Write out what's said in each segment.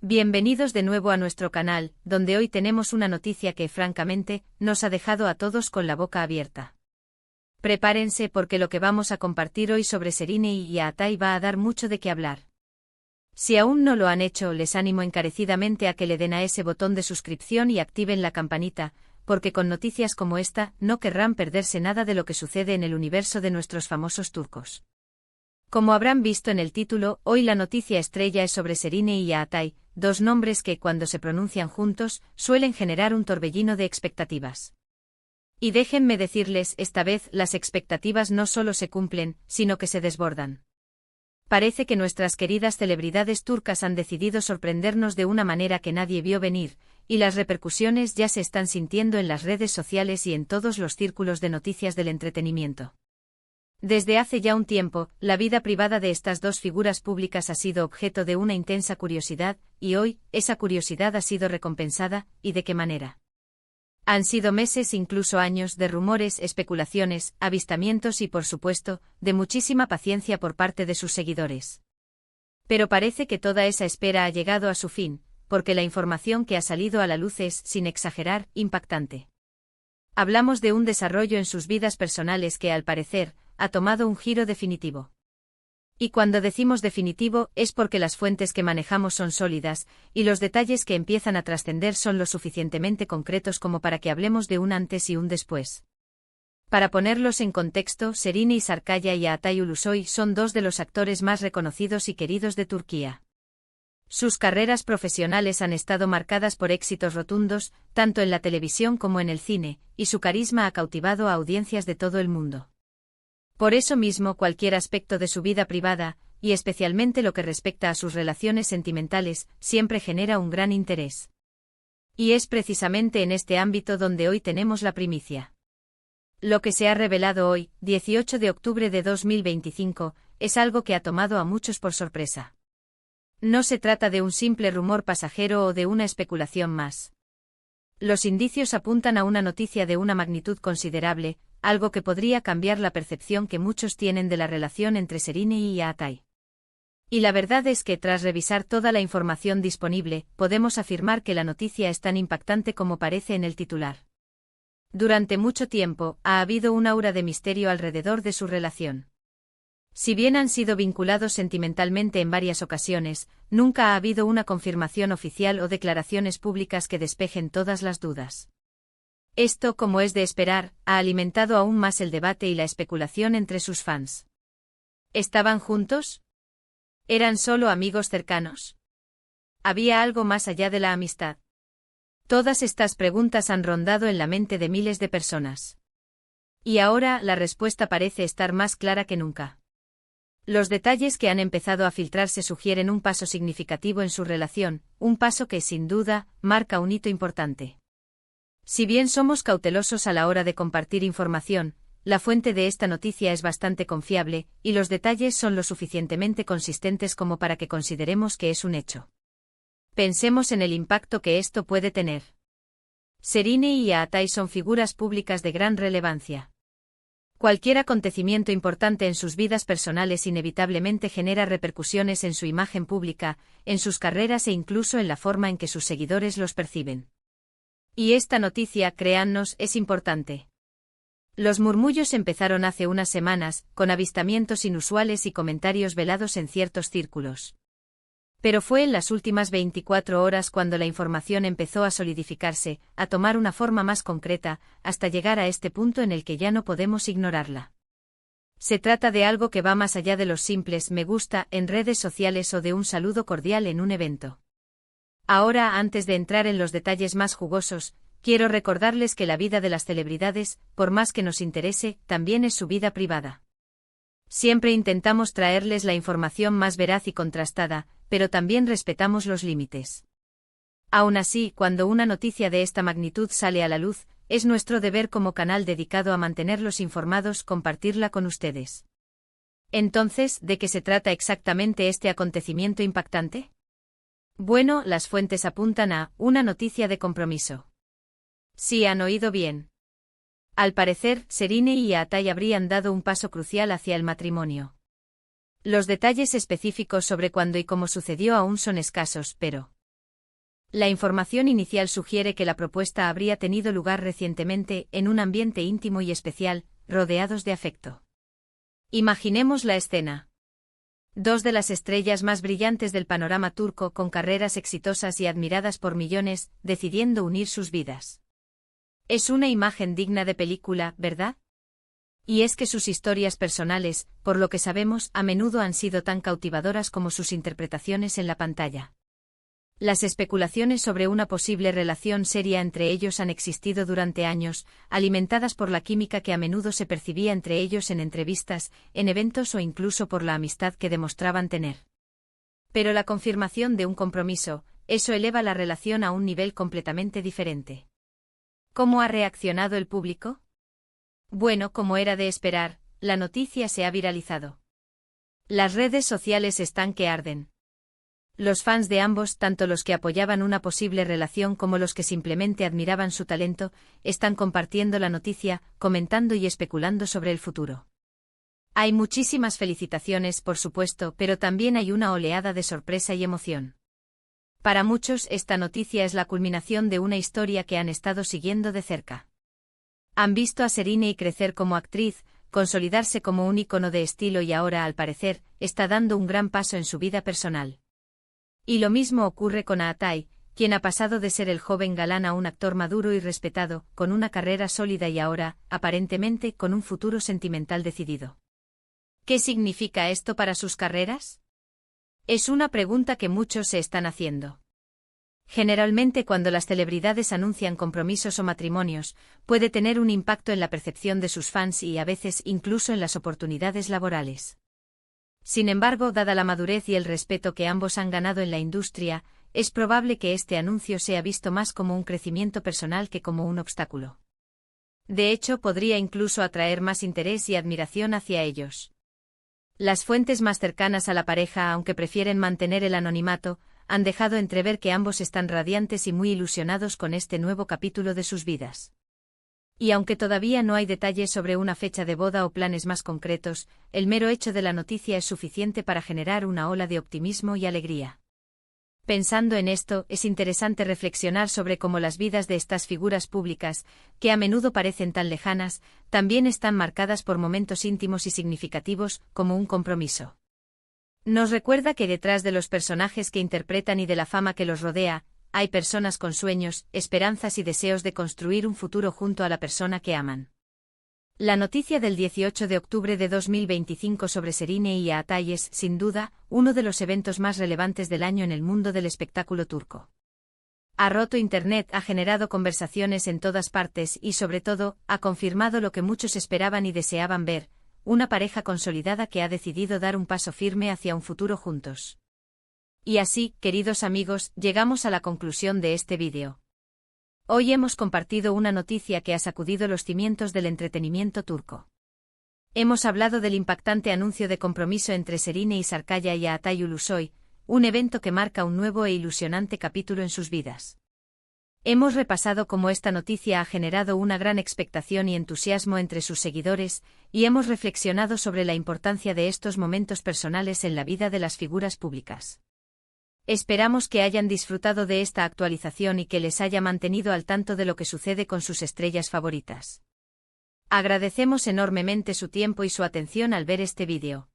Bienvenidos de nuevo a nuestro canal, donde hoy tenemos una noticia que, francamente, nos ha dejado a todos con la boca abierta. Prepárense porque lo que vamos a compartir hoy sobre Serine y Yaatai va a dar mucho de qué hablar. Si aún no lo han hecho, les animo encarecidamente a que le den a ese botón de suscripción y activen la campanita, porque con noticias como esta, no querrán perderse nada de lo que sucede en el universo de nuestros famosos turcos. Como habrán visto en el título, hoy la noticia estrella es sobre Serine y Yaatai, dos nombres que, cuando se pronuncian juntos, suelen generar un torbellino de expectativas. Y déjenme decirles, esta vez las expectativas no solo se cumplen, sino que se desbordan. Parece que nuestras queridas celebridades turcas han decidido sorprendernos de una manera que nadie vio venir, y las repercusiones ya se están sintiendo en las redes sociales y en todos los círculos de noticias del entretenimiento. Desde hace ya un tiempo, la vida privada de estas dos figuras públicas ha sido objeto de una intensa curiosidad, y hoy, esa curiosidad ha sido recompensada, ¿y de qué manera? Han sido meses, incluso años, de rumores, especulaciones, avistamientos y, por supuesto, de muchísima paciencia por parte de sus seguidores. Pero parece que toda esa espera ha llegado a su fin, porque la información que ha salido a la luz es, sin exagerar, impactante. Hablamos de un desarrollo en sus vidas personales que, al parecer, ha tomado un giro definitivo. Y cuando decimos definitivo, es porque las fuentes que manejamos son sólidas, y los detalles que empiezan a trascender son lo suficientemente concretos como para que hablemos de un antes y un después. Para ponerlos en contexto, Serine Sarıkaya y Yaatai Ulusoy son dos de los actores más reconocidos y queridos de Turquía. Sus carreras profesionales han estado marcadas por éxitos rotundos, tanto en la televisión como en el cine, y su carisma ha cautivado a audiencias de todo el mundo. Por eso mismo, cualquier aspecto de su vida privada, y especialmente lo que respecta a sus relaciones sentimentales, siempre genera un gran interés. Y es precisamente en este ámbito donde hoy tenemos la primicia. Lo que se ha revelado hoy, 18 de octubre de 2025, es algo que ha tomado a muchos por sorpresa. No se trata de un simple rumor pasajero o de una especulación más. Los indicios apuntan a una noticia de una magnitud considerable, algo que podría cambiar la percepción que muchos tienen de la relación entre Serine y Yaatai. Y la verdad es que tras revisar toda la información disponible, podemos afirmar que la noticia es tan impactante como parece en el titular. Durante mucho tiempo, ha habido un aura de misterio alrededor de su relación. Si bien han sido vinculados sentimentalmente en varias ocasiones, nunca ha habido una confirmación oficial o declaraciones públicas que despejen todas las dudas. Esto, como es de esperar, ha alimentado aún más el debate y la especulación entre sus fans. ¿Estaban juntos? ¿Eran solo amigos cercanos? ¿Había algo más allá de la amistad? Todas estas preguntas han rondado en la mente de miles de personas. Y ahora la respuesta parece estar más clara que nunca. Los detalles que han empezado a filtrarse sugieren un paso significativo en su relación, un paso que, sin duda, marca un hito importante. Si bien somos cautelosos a la hora de compartir información, la fuente de esta noticia es bastante confiable, y los detalles son lo suficientemente consistentes como para que consideremos que es un hecho. Pensemos en el impacto que esto puede tener. Serine y Yaatai son figuras públicas de gran relevancia. Cualquier acontecimiento importante en sus vidas personales inevitablemente genera repercusiones en su imagen pública, en sus carreras e incluso en la forma en que sus seguidores los perciben. Y esta noticia, créannos, es importante. Los murmullos empezaron hace unas semanas, con avistamientos inusuales y comentarios velados en ciertos círculos. Pero fue en las últimas 24 horas cuando la información empezó a solidificarse, a tomar una forma más concreta, hasta llegar a este punto en el que ya no podemos ignorarla. Se trata de algo que va más allá de los simples me gusta en redes sociales o de un saludo cordial en un evento. Ahora, antes de entrar en los detalles más jugosos, quiero recordarles que la vida de las celebridades, por más que nos interese, también es su vida privada. Siempre intentamos traerles la información más veraz y contrastada, pero también respetamos los límites. Aún así, cuando una noticia de esta magnitud sale a la luz, es nuestro deber como canal dedicado a mantenerlos informados compartirla con ustedes. Entonces, ¿de qué se trata exactamente este acontecimiento impactante? Bueno, las fuentes apuntan a una noticia de compromiso. Sí, han oído bien. Al parecer, Serine y Yaatai habrían dado un paso crucial hacia el matrimonio. Los detalles específicos sobre cuándo y cómo sucedió aún son escasos, pero La información inicial sugiere que la propuesta habría tenido lugar recientemente en un ambiente íntimo y especial, rodeados de afecto. Imaginemos la escena. Dos de las estrellas más brillantes del panorama turco con carreras exitosas y admiradas por millones, decidiendo unir sus vidas. Es una imagen digna de película, ¿verdad? Y es que sus historias personales, por lo que sabemos, a menudo han sido tan cautivadoras como sus interpretaciones en la pantalla. Las especulaciones sobre una posible relación seria entre ellos han existido durante años, alimentadas por la química que a menudo se percibía entre ellos en entrevistas, en eventos o incluso por la amistad que demostraban tener. Pero la confirmación de un compromiso, eso eleva la relación a un nivel completamente diferente. ¿Cómo ha reaccionado el público? Bueno, como era de esperar, la noticia se ha viralizado. Las redes sociales están que arden. Los fans de ambos, tanto los que apoyaban una posible relación como los que simplemente admiraban su talento, están compartiendo la noticia, comentando y especulando sobre el futuro. Hay muchísimas felicitaciones, por supuesto, pero también hay una oleada de sorpresa y emoción. Para muchos, esta noticia es la culminación de una historia que han estado siguiendo de cerca. Han visto a Serine crecer como actriz, consolidarse como un ícono de estilo y ahora, al parecer, está dando un gran paso en su vida personal. Y lo mismo ocurre con Atay, quien ha pasado de ser el joven galán a un actor maduro y respetado, con una carrera sólida y ahora, aparentemente, con un futuro sentimental decidido. ¿Qué significa esto para sus carreras? Es una pregunta que muchos se están haciendo. Generalmente cuando las celebridades anuncian compromisos o matrimonios, puede tener un impacto en la percepción de sus fans y a veces incluso en las oportunidades laborales. Sin embargo, dada la madurez y el respeto que ambos han ganado en la industria, es probable que este anuncio sea visto más como un crecimiento personal que como un obstáculo. De hecho, podría incluso atraer más interés y admiración hacia ellos. Las fuentes más cercanas a la pareja, aunque prefieren mantener el anonimato, han dejado entrever que ambos están radiantes y muy ilusionados con este nuevo capítulo de sus vidas. Y aunque todavía no hay detalles sobre una fecha de boda o planes más concretos, el mero hecho de la noticia es suficiente para generar una ola de optimismo y alegría. Pensando en esto, es interesante reflexionar sobre cómo las vidas de estas figuras públicas, que a menudo parecen tan lejanas, también están marcadas por momentos íntimos y significativos, como un compromiso. Nos recuerda que detrás de los personajes que interpretan y de la fama que los rodea, hay personas con sueños, esperanzas y deseos de construir un futuro junto a la persona que aman. La noticia del 18 de octubre de 2025 sobre Serine y Atay es, sin duda, uno de los eventos más relevantes del año en el mundo del espectáculo turco. Ha roto Internet, ha generado conversaciones en todas partes y, sobre todo, ha confirmado lo que muchos esperaban y deseaban ver, una pareja consolidada que ha decidido dar un paso firme hacia un futuro juntos. Y así, queridos amigos, llegamos a la conclusión de este vídeo. Hoy hemos compartido una noticia que ha sacudido los cimientos del entretenimiento turco. Hemos hablado del impactante anuncio de compromiso entre Serine Sarıkaya y Atay Ulusoy, un evento que marca un nuevo e ilusionante capítulo en sus vidas. Hemos repasado cómo esta noticia ha generado una gran expectación y entusiasmo entre sus seguidores, y hemos reflexionado sobre la importancia de estos momentos personales en la vida de las figuras públicas. Esperamos que hayan disfrutado de esta actualización y que les haya mantenido al tanto de lo que sucede con sus estrellas favoritas. Agradecemos enormemente su tiempo y su atención al ver este vídeo.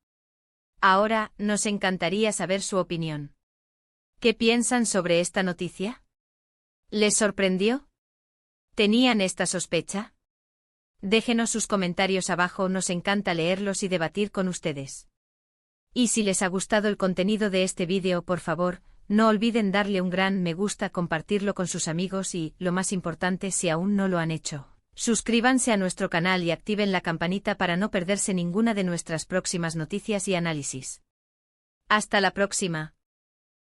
Ahora, nos encantaría saber su opinión. ¿Qué piensan sobre esta noticia? ¿Les sorprendió? ¿Tenían esta sospecha? Déjenos sus comentarios abajo, nos encanta leerlos y debatir con ustedes. Y si les ha gustado el contenido de este vídeo, por favor, no olviden darle un gran me gusta, compartirlo con sus amigos y, lo más importante, si aún no lo han hecho, suscríbanse a nuestro canal y activen la campanita para no perderse ninguna de nuestras próximas noticias y análisis. Hasta la próxima.